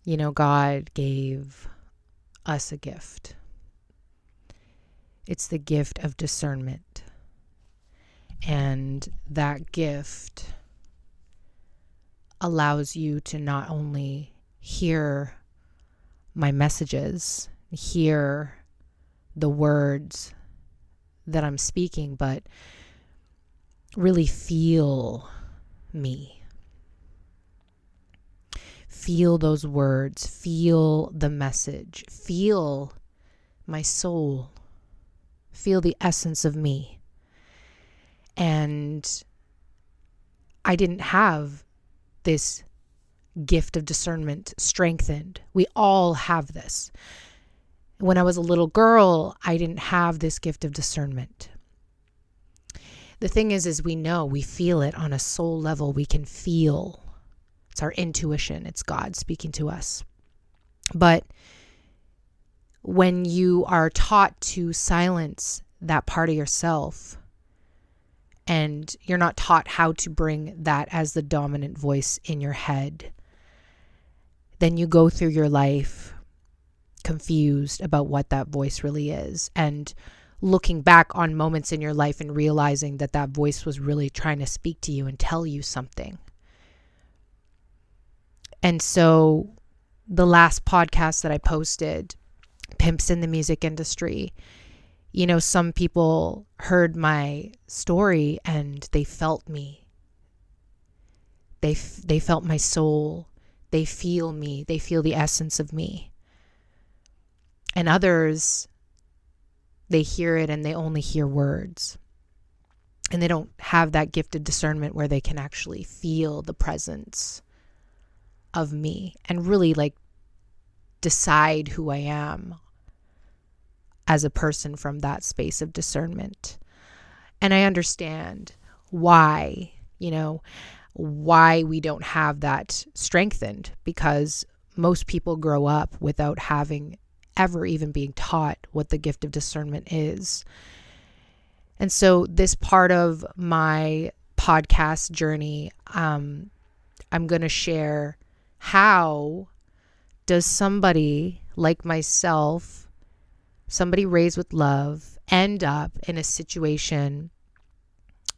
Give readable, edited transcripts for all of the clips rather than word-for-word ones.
God gave us a gift. It's the gift of discernment. And that gift allows you to not only hear my messages, hear the words that I'm speaking, but really feel me. Feel those words, feel the message, feel my soul, feel the essence of me. And I didn't have this gift of discernment strengthened. We all have this. When I was a little girl, I didn't have this gift of discernment. The thing is we feel it on a soul level. We can feel. It's our intuition. It's God speaking to us. But when you are taught to silence that part of yourself, and you're not taught how to bring that as the dominant voice in your head, then you go through your life confused about what that voice really is, and looking back on moments in your life and realizing that that voice was really trying to speak to you and tell you something. And so the last podcast that I posted, Pimps in the Music Industry, some people heard my story and they felt me. They felt my soul. They feel me. They feel the essence of me. And others, they hear it and they only hear words. And they don't have that gift of discernment where they can actually feel the presence of me and really decide who I am as a person from that space of discernment. And I understand why we don't have that strengthened, because most people grow up without having ever even being taught what the gift of discernment is. And so this part of my podcast journey, I'm going to share, how does somebody like myself, somebody raised with love, end up in a situation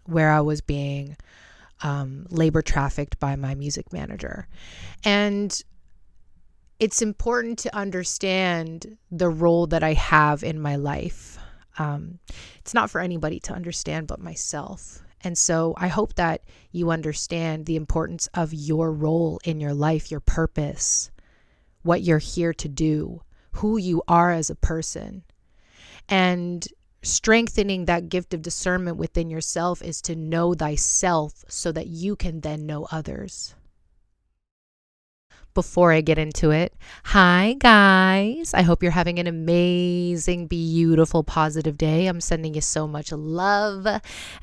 where I was being labor trafficked by my music manager? And it's important to understand the role that I have in my life. It's not for anybody to understand but myself. And so I hope that you understand the importance of your role in your life, your purpose, what you're here to do, who you are as a person. And strengthening that gift of discernment within yourself is to know thyself so that you can then know others. Before I get into it, hi guys. I hope you're having an amazing, beautiful, positive day. I'm sending you so much love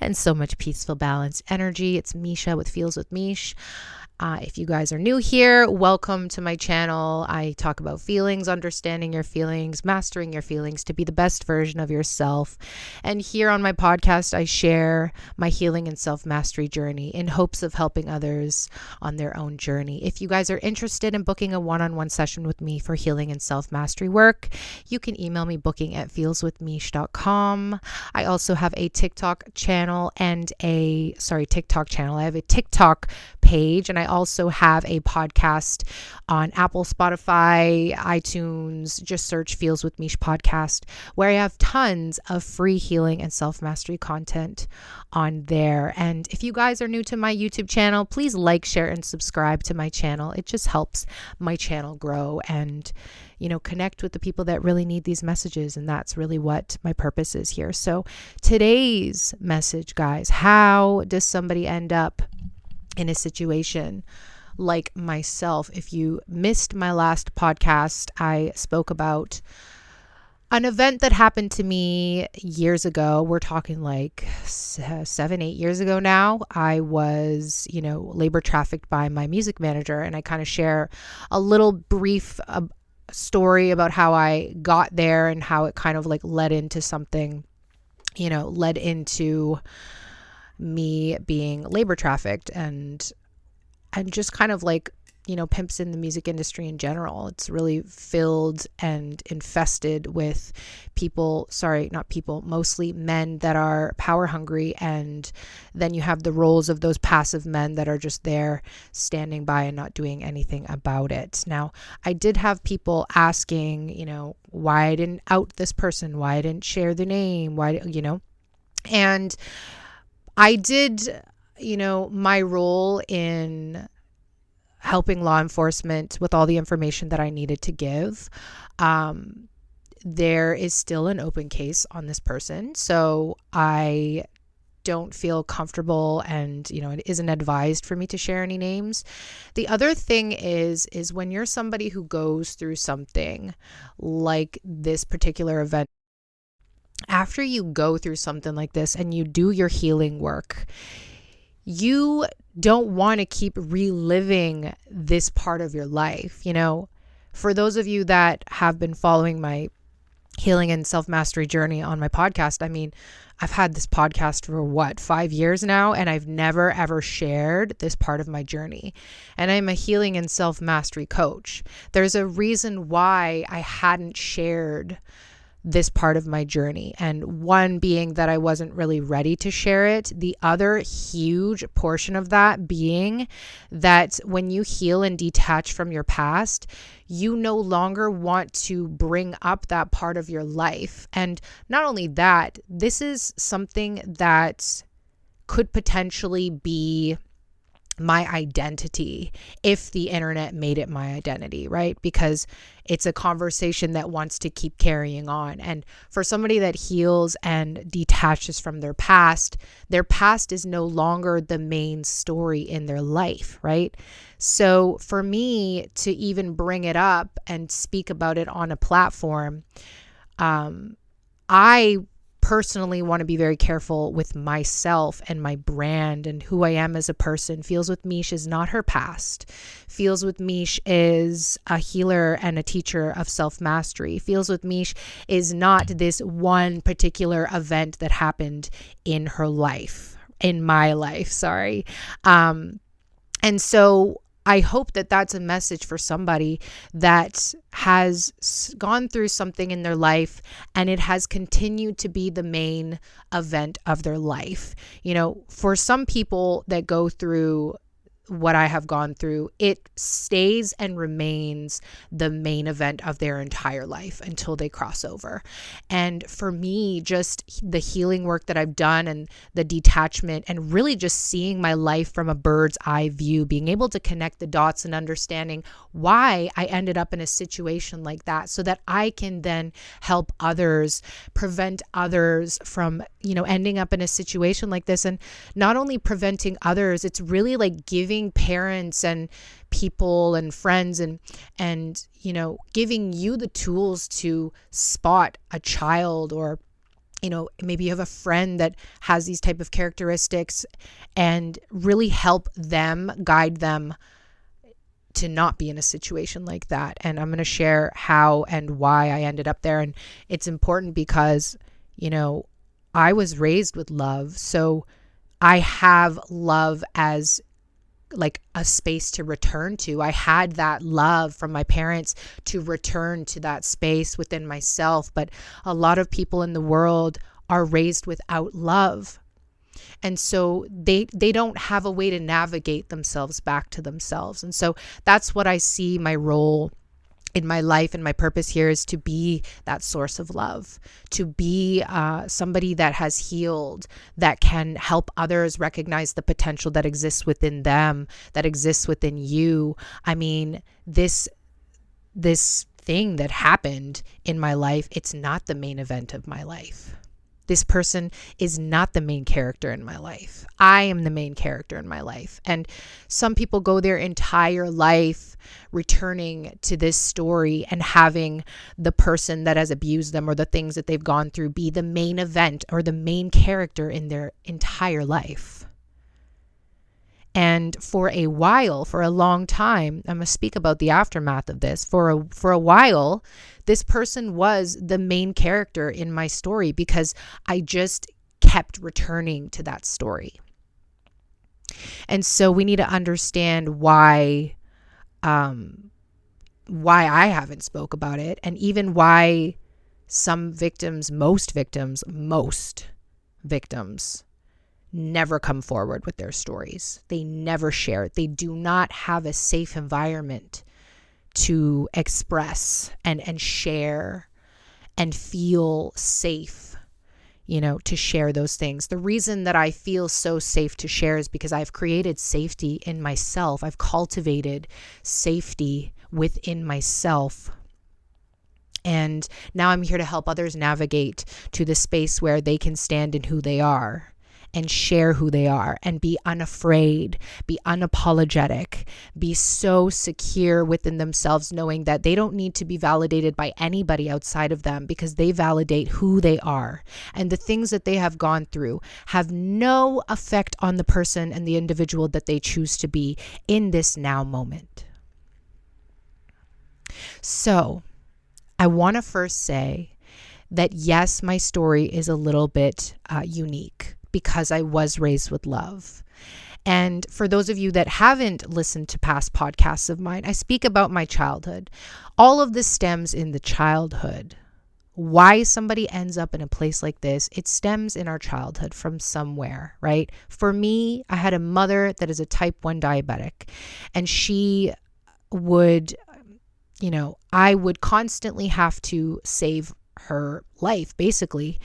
and so much peaceful, balanced energy. It's Misha with Feels with Meesh. If you guys are new here, welcome to my channel. I talk about feelings, understanding your feelings, mastering your feelings to be the best version of yourself. And here on my podcast, I share my healing and self-mastery journey in hopes of helping others on their own journey. If you guys are interested in booking a one-on-one session with me for healing and self-mastery work, you can email me booking@feelswithmeesh.com. I also have a TikTok channel and I have a TikTok page, and I also have a podcast on Apple, Spotify, iTunes. Just search Feels with Meesh podcast, where I have tons of free healing and self-mastery content on there. And if you guys are new to my YouTube channel, please like, share, and subscribe to my channel. It just helps my channel grow and, connect with the people that really need these messages. And that's really what my purpose is here. So today's message, guys, how does somebody end up in a situation like myself? If you missed my last podcast, I spoke about an event that happened to me years ago. We're talking 7-8 years ago now. I was, labor trafficked by my music manager, and I kind of share a little brief story about how I got there and how it kind of led into something, led into me being labor trafficked and just kind of pimps in the music industry in general. It's really filled and infested with mostly men that are power hungry. And then you have the roles of those passive men that are just there standing by and not doing anything about it. Now, I did have people asking, why I didn't out this person, why I didn't share the name, and I did, my role in helping law enforcement with all the information that I needed to give. There is still an open case on this person, so I don't feel comfortable, and it isn't advised for me to share any names. The other thing is when you're somebody who goes through something like this particular event, after you go through something like this and you do your healing work, you don't want to keep reliving this part of your life. For those of you that have been following my healing and self-mastery journey on my podcast, I've had this podcast for 5 years now, and I've never ever shared this part of my journey. And I'm a healing and self-mastery coach. There's a reason why I hadn't shared this part of my journey. And one being that I wasn't really ready to share it. The other huge portion of that being that when you heal and detach from your past, you no longer want to bring up that part of your life. And not only that, this is something that could potentially be my identity if the internet made it my identity, right? Because it's a conversation that wants to keep carrying on. And for somebody that heals and detaches from their past is no longer the main story in their life, right? So for me to even bring it up and speak about it on a platform, I personally want to be very careful with myself and my brand and who I am as a person. Feels with Meesh is not her past. Feels with Meesh is a healer and a teacher of self-mastery. Feels with Meesh is not this one particular event that happened in her life, in my life, sorry. And so I hope that that's a message for somebody that has gone through something in their life and it has continued to be the main event of their life. For some people that go through what I have gone through, it stays and remains the main event of their entire life until they cross over. And for me, just the healing work that I've done and the detachment and really just seeing my life from a bird's eye view, being able to connect the dots and understanding why I ended up in a situation like that so that I can then help others, prevent others from, ending up in a situation like this. And not only preventing others, it's really like giving parents and people and friends and giving you the tools to spot a child, or maybe you have a friend that has these type of characteristics, and really help them, guide them to not be in a situation like that. And I'm going to share how and why I ended up there. And it's important because I was raised with love, so I have love as like a space to return to. I had that love from my parents to return to that space within myself. But a lot of people in the world are raised without love. And so they don't have a way to navigate themselves back to themselves. And so that's what I see my role in my life and my purpose here is to be that source of love, to be somebody that has healed, that can help others recognize the potential that exists within them, that exists within you. This thing that happened in my life, it's not the main event of my life. This person is not the main character in my life. I am the main character in my life. And some people go their entire life returning to this story and having the person that has abused them or the things that they've gone through be the main event or the main character in their entire life. And for a while, for a long time, I'm going to speak about the aftermath of this. For a while, this person was the main character in my story because I just kept returning to that story. And so we need to understand why why I haven't spoke about it, and even why some victims, most victims never come forward with their stories. They never share it. They do not have a safe environment to express and share and feel safe, to share those things. The reason that I feel so safe to share is because I've created safety in myself. I've cultivated safety within myself. And now I'm here to help others navigate to the space where they can stand in who they are and share who they are and be unafraid, be unapologetic, be so secure within themselves, knowing that they don't need to be validated by anybody outside of them because they validate who they are. And the things that they have gone through have no effect on the person and the individual that they choose to be in this now moment. So I want to first say that yes, my story is a little bit unique because I was raised with love. And for those of you that haven't listened to past podcasts of mine, I speak about my childhood. All of this stems in the childhood. Why somebody ends up in a place like this, it stems in our childhood from somewhere, right? For me, I had a mother that is a type 1 diabetic, and she would, I would constantly have to save her life, basically.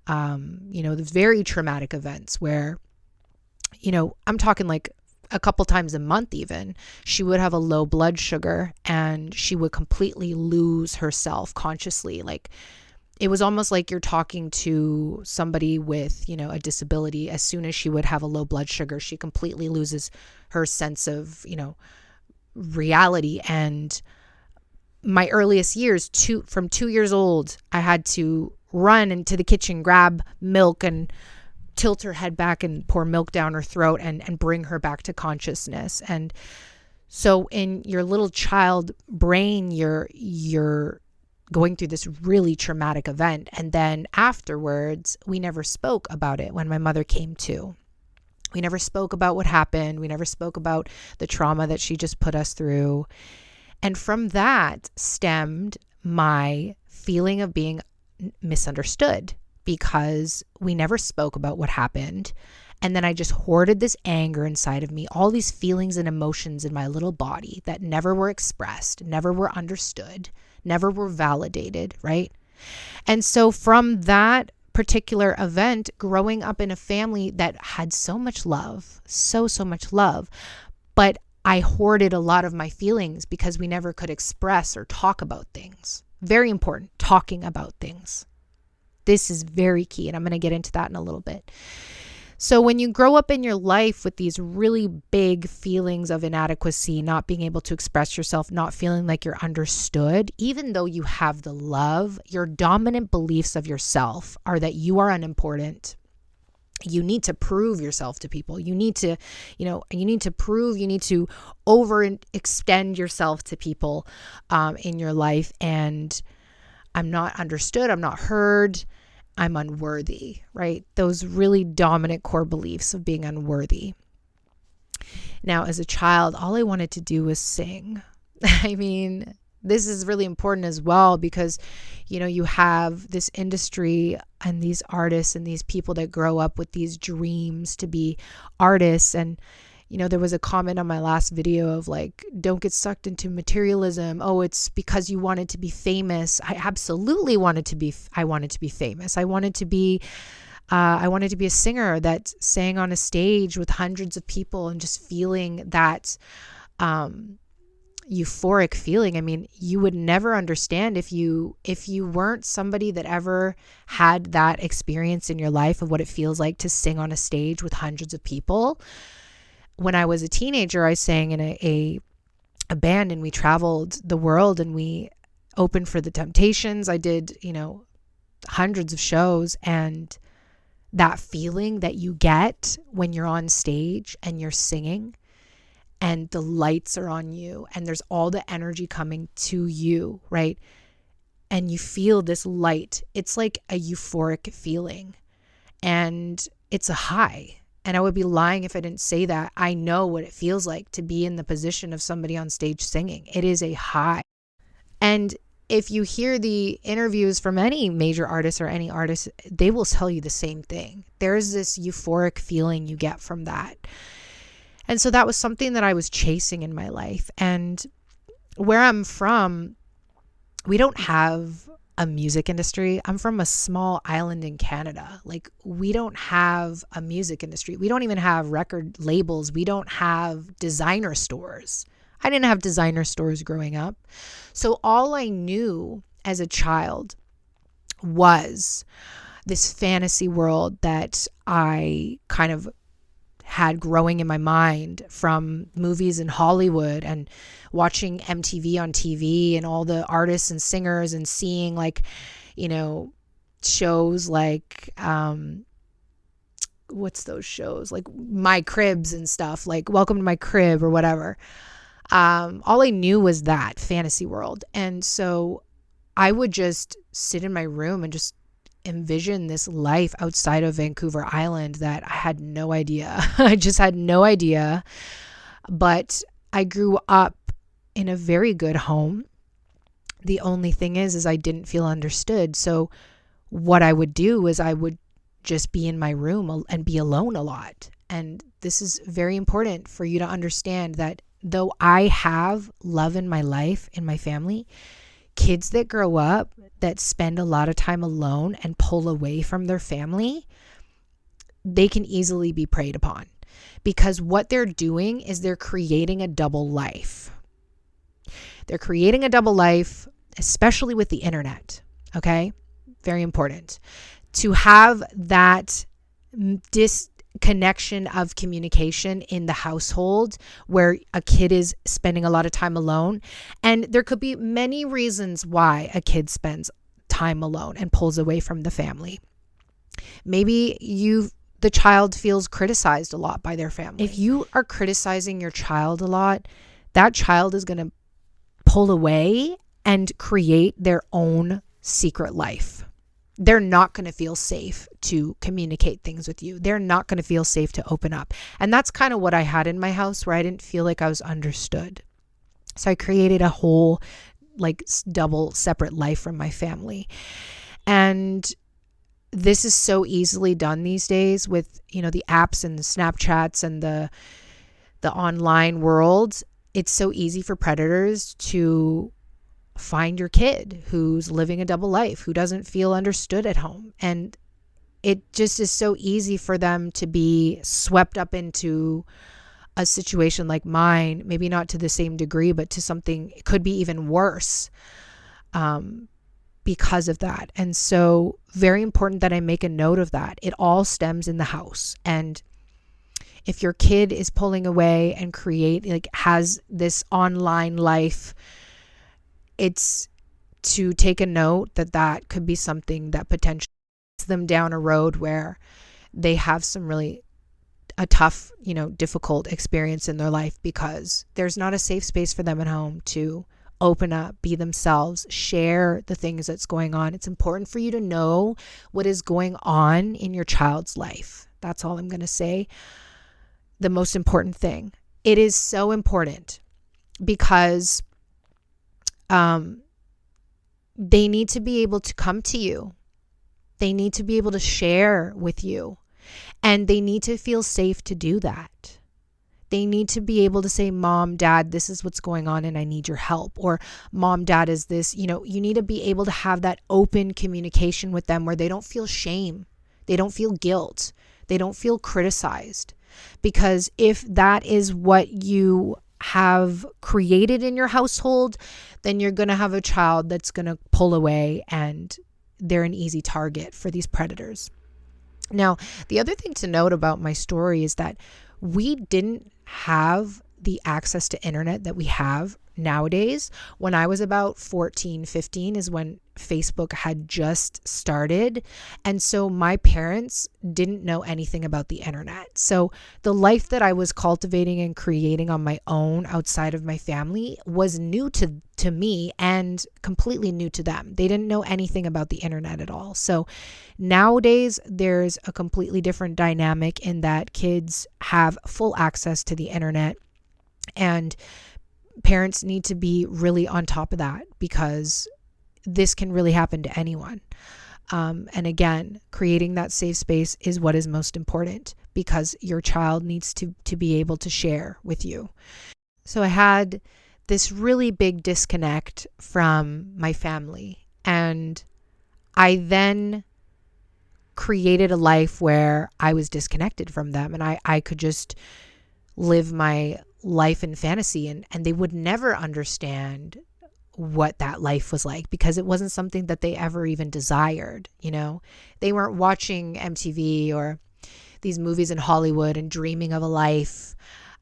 The very traumatic events where, I'm talking like a couple times a month even, she would have a low blood sugar and she would completely lose herself consciously. Like, it was almost like you're talking to somebody with, a disability. As soon as she would have a low blood sugar, she completely loses her sense of, reality. And my earliest years, from 2 years old, I had to run into the kitchen, grab milk and tilt her head back and pour milk down her throat and bring her back to consciousness. And so in your little child brain, you're going through this really traumatic event. And then afterwards, we never spoke about it when my mother came to. We never spoke about what happened. We never spoke about the trauma that she just put us through. And from that stemmed my feeling of being misunderstood because we never spoke about what happened. And then I just hoarded this anger inside of me, all these feelings and emotions in my little body that never were expressed, never were understood, never were validated, right? And so from that particular event, growing up in a family that had so much love, so much love, but I hoarded a lot of my feelings because we never could express or talk about things. Very important, talking about things. This is very key, and I'm going to get into that in a little bit. So when you grow up in your life with these really big feelings of inadequacy, not being able to express yourself, not feeling like you're understood, even though you have the love, your dominant beliefs of yourself are that you are unimportant. You need to prove yourself to people. You need to overextend yourself to people in your life. And I'm not understood. I'm not heard. I'm unworthy, right? Those really dominant core beliefs of being unworthy. Now, as a child, all I wanted to do was sing. I mean, this is really important as well because, you have this industry and these artists and these people that grow up with these dreams to be artists. And, there was a comment on my last video of like, don't get sucked into materialism. Oh, it's because you wanted to be famous. I absolutely wanted to be famous. I wanted to be a singer that sang on a stage with hundreds of people and just feeling that, euphoric feeling. I mean, you would never understand if you weren't somebody that ever had that experience in your life of what it feels like to sing on a stage with hundreds of people. When I was a teenager, I sang in a band and we traveled the world and we opened for the Temptations. I did, hundreds of shows, and that feeling that you get when you're on stage and you're singing and the lights are on you and there's all the energy coming to you, right? And you feel this light. It's like a euphoric feeling and it's a high. And I would be lying if I didn't say that. I know what it feels like to be in the position of somebody on stage singing. It is a high. And if you hear the interviews from any major artist or any artist, they will tell you the same thing. There's this euphoric feeling you get from that. And so that was something that I was chasing in my life. And where I'm from, we don't have a music industry. I'm from a small island in Canada. Like, we don't have a music industry. We don't even have record labels. We don't have designer stores. I didn't have designer stores growing up. So all I knew as a child was this fantasy world that I kind of had growing in my mind from movies in Hollywood and watching MTV on TV and all the artists and singers and seeing, like, you know, shows like, what's those shows? Like My Cribs and stuff, like Welcome to My Crib or whatever. All I knew was that fantasy world. And so I would just sit in my room and just envision this life outside of Vancouver Island that I had no idea. I just had no idea. But I grew up in a very good home. The only thing is I didn't feel understood. So what I would do is I would just be in my room and be alone a lot. And this is very important for you to understand, that though I have love in my life, in my family, kids that grow up that spend a lot of time alone and pull away from their family, they can easily be preyed upon, because what they're doing is they're creating a double life. They're creating a double life, especially with the internet. Okay? Very important to have that disconnection of communication in the household where a kid is spending a lot of time alone. And there could be many reasons why a kid spends time alone and pulls away from the family. Maybe the child feels criticized a lot by their family. If you are criticizing your child a lot, that child is going to pull away and create their own secret life. They're not going to feel safe to communicate things with you. They're not going to feel safe to open up. And that's kind of what I had in my house, where I didn't feel like I was understood. So I created a whole, like, double separate life from my family. And this is so easily done these days with, you know, the apps and the Snapchats and the online world. It's so easy for predators to find your kid who's living a double life, who doesn't feel understood at home. And it just is so easy for them to be swept up into a situation like mine, maybe not to the same degree, but to something, it could be even worse, because of that. And so very important that I make a note of that. It all stems in the house. And if your kid is pulling away and has this online life, it's to take a note that could be something that potentially leads them down a road where they have a tough, difficult experience in their life, because there's not a safe space for them at home to open up, be themselves, share the things that's going on. It's important for you to know what is going on in your child's life. That's all I'm going to say. The most important thing. It is so important because they need to be able to come to you. They need to be able to share with you. And they need to feel safe to do that. They need to be able to say, Mom, Dad, this is what's going on and I need your help. Or Mom, Dad, is this, you need to be able to have that open communication with them where they don't feel shame. They don't feel guilt. They don't feel criticized. Because if that is what you have created in your household, then you're going to have a child that's going to pull away and they're an easy target for these predators. Now, the other thing to note about my story is that we didn't have the access to internet that we have nowadays. When I was about 14, 15 is when Facebook had just started. And so my parents didn't know anything about the internet. So the life that I was cultivating and creating on my own outside of my family was new to me and completely new to them. They didn't know anything about the internet at all. So nowadays there's a completely different dynamic in that kids have full access to the internet, and parents need to be really on top of that because this can really happen to anyone. And again, creating that safe space is what is most important because your child needs to be able to share with you. So I had this really big disconnect from my family, and I then created a life where I was disconnected from them, and I could just live my life in fantasy, and they would never understand what that life was like because it wasn't something that they ever even desired. They weren't watching MTV or these movies in Hollywood and dreaming of a life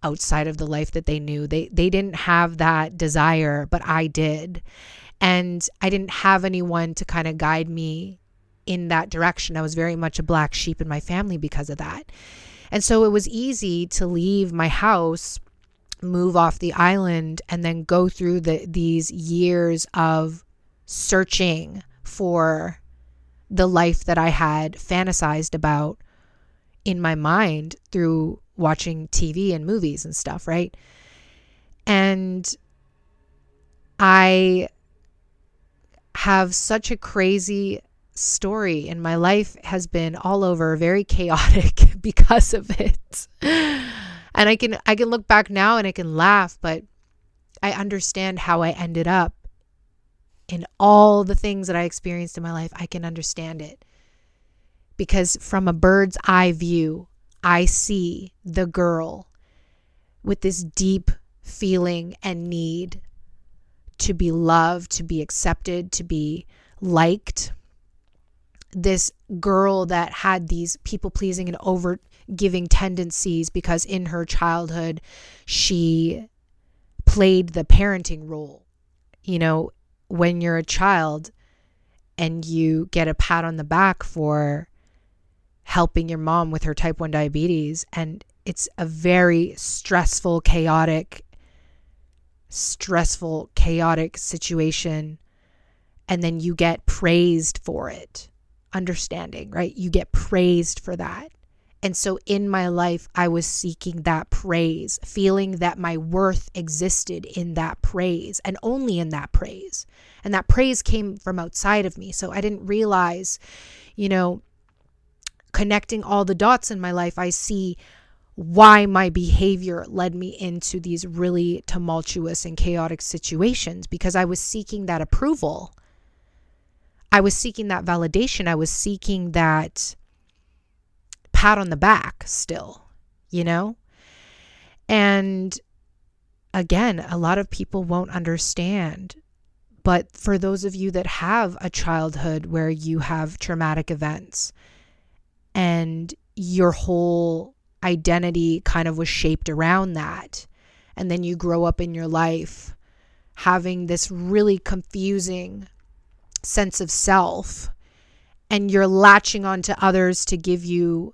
outside of the life that they knew. They didn't have that desire, but I did. And I didn't have anyone to kind of guide me in that direction. I was very much a black sheep in my family because of that. And so it was easy to leave my house, move off the island, and then go through these years of searching for the life that I had fantasized about in my mind through watching TV and movies and stuff, right? And I have such a crazy story, and my life has been all over very chaotic because of it. And I can look back now and I can laugh, but I understand how I ended up in all the things that I experienced in my life. I can understand it because from a bird's eye view, I see the girl with this deep feeling and need to be loved, to be accepted, to be liked. This girl that had these people-pleasing and over-giving tendencies because in her childhood, she played the parenting role. When you're a child and you get a pat on the back for helping your mom with her type 1 diabetes, and it's a very stressful, chaotic situation, and then you get praised for it. Understanding, right? You get praised for that. And so in my life, I was seeking that praise, feeling that my worth existed in that praise and only in that praise. And that praise came from outside of me. So I didn't realize, connecting all the dots in my life, I see why my behavior led me into these really tumultuous and chaotic situations because I was seeking that approval. I was seeking that validation. I was seeking that pat on the back still, And again, a lot of people won't understand. But for those of you that have a childhood where you have traumatic events and your whole identity kind of was shaped around that, and then you grow up in your life having this really confusing sense of self, and you're latching onto others to give you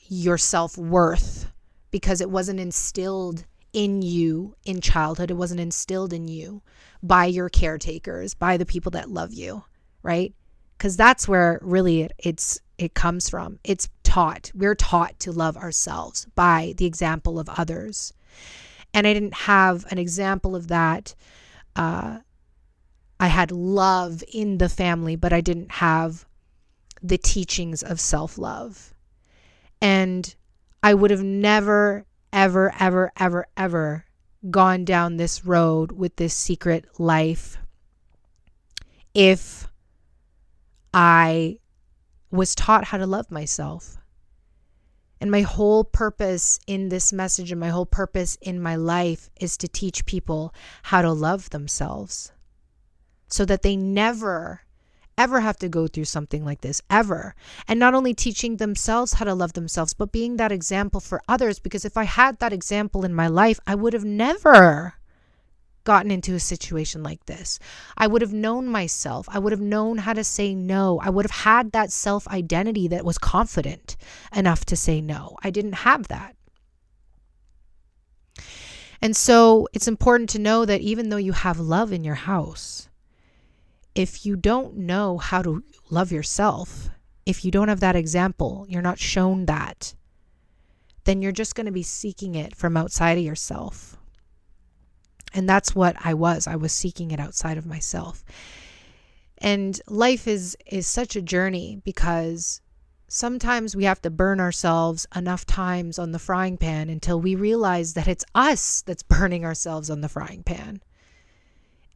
your self-worth because it wasn't instilled in you in childhood. It wasn't instilled in you by your caretakers, by the people that love you, right? Because that's where really it comes from. It's taught. We're taught to love ourselves by the example of others. And I didn't have an example of that. I had love in the family, but I didn't have the teachings of self-love. And I would have never, ever, ever, ever, ever gone down this road with this secret life if I was taught how to love myself. And my whole purpose in this message and my whole purpose in my life is to teach people how to love themselves so that they never, ever have to go through something like this, ever. And not only teaching themselves how to love themselves, but being that example for others. Because if I had that example in my life, I would have never gotten into a situation like this. I would have known myself. I would have known how to say no. I would have had that self-identity that was confident enough to say no. I didn't have that. And so it's important to know that even though you have love in your house, if you don't know how to love yourself, if you don't have that example, you're not shown that, then you're just going to be seeking it from outside of yourself. And that's what I was. I was seeking it outside of myself. And life is such a journey, because sometimes we have to burn ourselves enough times on the frying pan until we realize that it's us that's burning ourselves on the frying pan.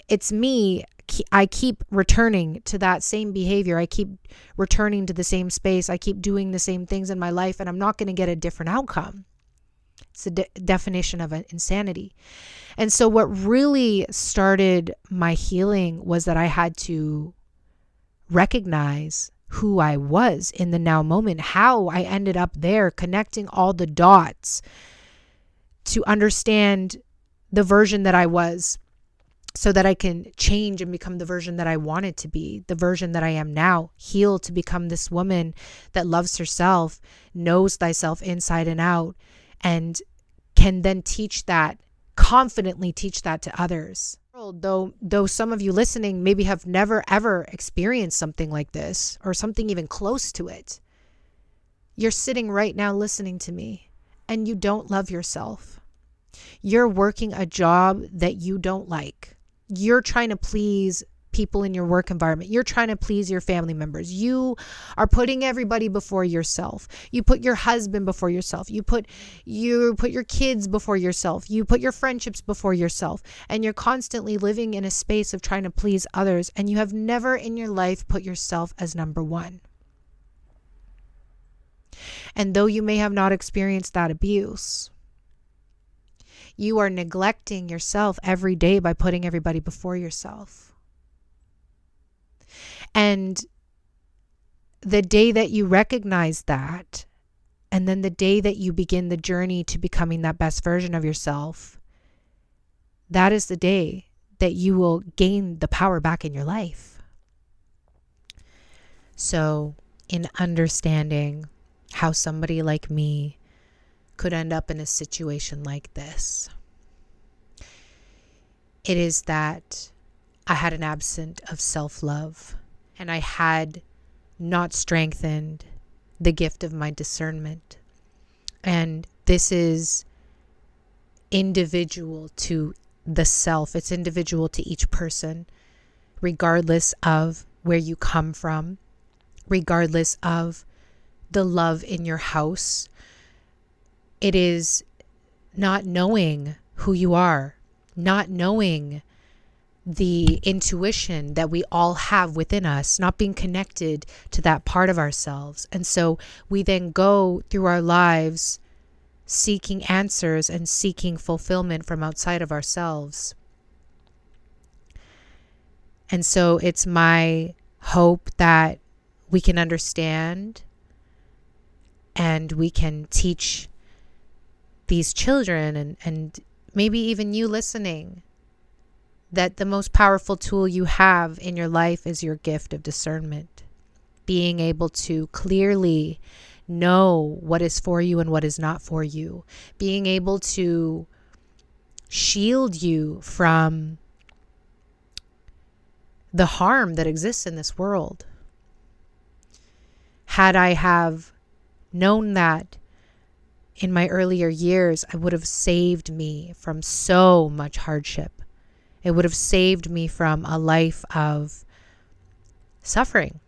It's me. I keep returning to that same behavior. I keep returning to the same space. I keep doing the same things in my life, and I'm not going to get a different outcome. It's a definition of insanity. And so what really started my healing was that I had to recognize who I was in the now moment, how I ended up there, connecting all the dots to understand the version that I was, so that I can change and become the version that I wanted to be, the version that I am now, heal to become this woman that loves herself, knows thyself inside and out, and can then confidently teach that to others. Though some of you listening maybe have never ever experienced something like this, or something even close to it, you're sitting right now listening to me, and you don't love yourself. You're working a job that you don't like. You're trying to please people in your work environment. You're trying to please your family members. You are putting everybody before yourself. You put your husband before yourself. You put your kids before yourself. You put your friendships before yourself. And you're constantly living in a space of trying to please others. And you have never in your life put yourself as number one. And though you may have not experienced that abuse, you are neglecting yourself every day by putting everybody before yourself. And the day that you recognize that, and then the day that you begin the journey to becoming that best version of yourself, that is the day that you will gain the power back in your life. So, in understanding how somebody like me could end up in a situation like this, it is that I had an absence of self-love, and I had not strengthened the gift of my discernment. And this is individual to the self. It's individual to each person, regardless of where you come from, regardless of the love in your house. It is not knowing who you are, not knowing the intuition that we all have within us, not being connected to that part of ourselves. And so we then go through our lives seeking answers and seeking fulfillment from outside of ourselves. And so it's my hope that we can understand and we can teach these children and maybe even you listening, that the most powerful tool you have in your life is your gift of discernment. Being able to clearly know what is for you and what is not for you. Being able to shield you from the harm that exists in this world. Had I have known that in my earlier years, it would have saved me from so much hardship. It would have saved me from a life of suffering.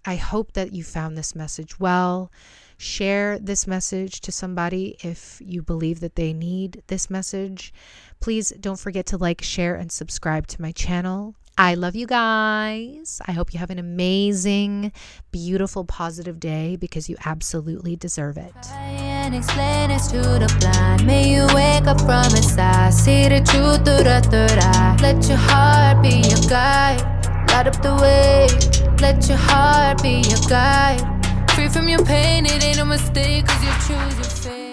I hope that you found this message well. Share this message to somebody if you believe that they need this message. Please don't forget to like, share, and subscribe to my channel. I love you guys. I hope you have an amazing, beautiful, positive day, because you absolutely deserve it. And explain it to the blind. May you wake up from inside. See the truth through the third eye. Let your heart be your guide. Light up the way. Let your heart be your guide. Free from your pain, it ain't a mistake, 'cause you choose your fate.